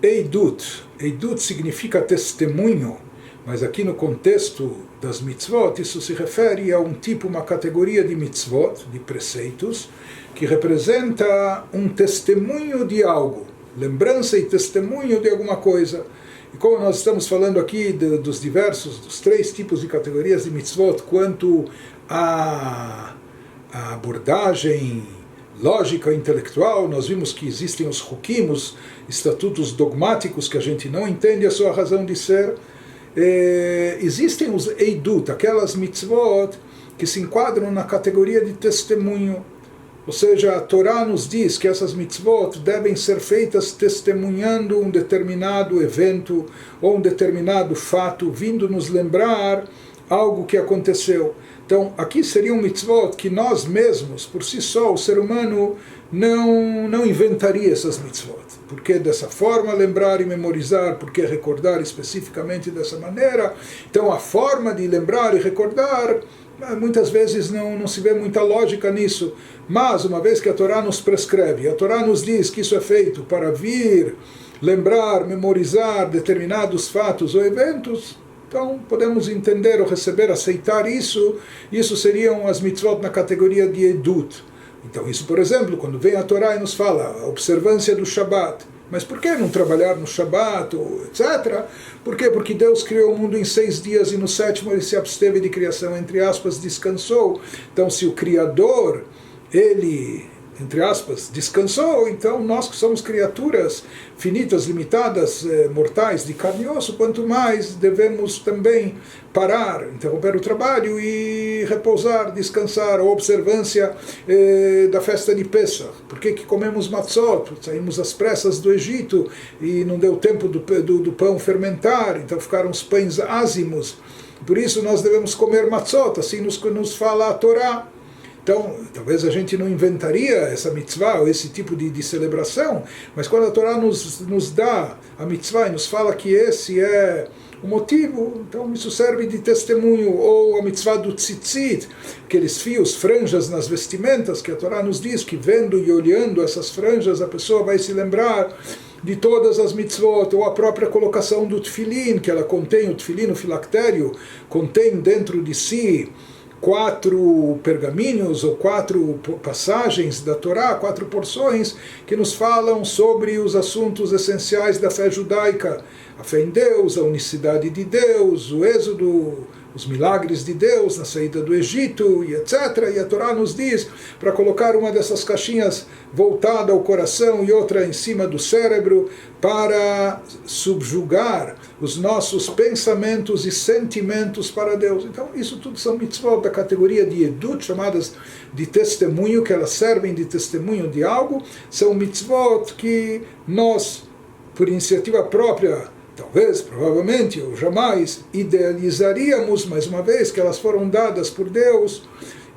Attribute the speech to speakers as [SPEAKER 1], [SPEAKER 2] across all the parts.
[SPEAKER 1] Eidut. Eidut significa testemunho, mas aqui no contexto das mitzvot, isso se refere a um tipo, uma categoria de mitzvot, de preceitos, que representa um testemunho de algo, lembrança e testemunho de alguma coisa. E como nós estamos falando aqui dos três tipos de categorias de mitzvot, quanto à abordagem lógica intelectual, nós vimos que existem os hukim, os estatutos dogmáticos que a gente não entende a sua razão de ser. Existem os eidut, aquelas mitzvot que se enquadram na categoria de testemunho. Ou seja, a Torá nos diz que essas mitzvot devem ser feitas testemunhando um determinado evento ou um determinado fato, vindo nos lembrar algo que aconteceu. Então, aqui seriam mitzvot que nós mesmos, por si só, o ser humano não inventaria essas mitzvot. Por que dessa forma lembrar e memorizar? Por que recordar especificamente dessa maneira? Então, a forma de lembrar e recordar, muitas vezes não se vê muita lógica nisso. Mas, uma vez que a Torá nos prescreve, a Torá nos diz que isso é feito para vir, lembrar, memorizar determinados fatos ou eventos, então podemos entender ou receber, aceitar isso. Isso seriam as mitzvot na categoria de Edut. Então isso, por exemplo, quando vem a Torá e nos fala a observância do Shabat. Mas por que não trabalhar no Shabat, etc.? Por quê? Porque Deus criou o mundo em 6 dias e no 7º ele se absteve de criação, entre aspas, descansou. Então se o Criador, ele, entre aspas, descansou, então nós que somos criaturas finitas, limitadas, mortais, de carne e osso, quanto mais devemos também parar, interromper o trabalho e repousar, descansar. A observância da festa de Pesach. Por que comemos matzot? Saímos às pressas do Egito e não deu tempo do pão fermentar, então ficaram os pães ázimos. Por isso nós devemos comer matzot, assim nos fala a Torá. Então, talvez a gente não inventaria essa mitzvah, ou esse tipo de celebração, mas quando a Torá nos dá a mitzvah e nos fala que esse é o motivo, então isso serve de testemunho. Ou a mitzvah do tzitzit, aqueles fios, franjas nas vestimentas, que a Torá nos diz que vendo e olhando essas franjas a pessoa vai se lembrar de todas as mitzvot. Ou a própria colocação do tefilin, que ela contém, o tefilin, o filactério, contém dentro de si 4 pergaminhos ou 4 passagens da Torá, 4 porções que nos falam sobre os assuntos essenciais da fé judaica: a fé em Deus, a unicidade de Deus, o êxodo, os milagres de Deus na saída do Egito, e etc. E a Torá nos diz para colocar uma dessas caixinhas voltada ao coração e outra em cima do cérebro, para subjugar os nossos pensamentos e sentimentos para Deus. Então, isso tudo são mitzvot da categoria de Edut, chamadas de testemunho, que elas servem de testemunho de algo. São mitzvot que nós, por iniciativa própria, talvez, provavelmente, ou jamais idealizaríamos, mais uma vez que elas foram dadas por Deus,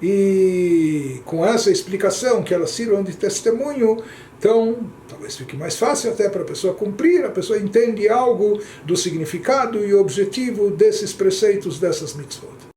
[SPEAKER 1] e com essa explicação que elas sirvam de testemunho, então talvez fique mais fácil até para a pessoa cumprir. A pessoa entende algo do significado e objetivo desses preceitos, dessas mitzvot.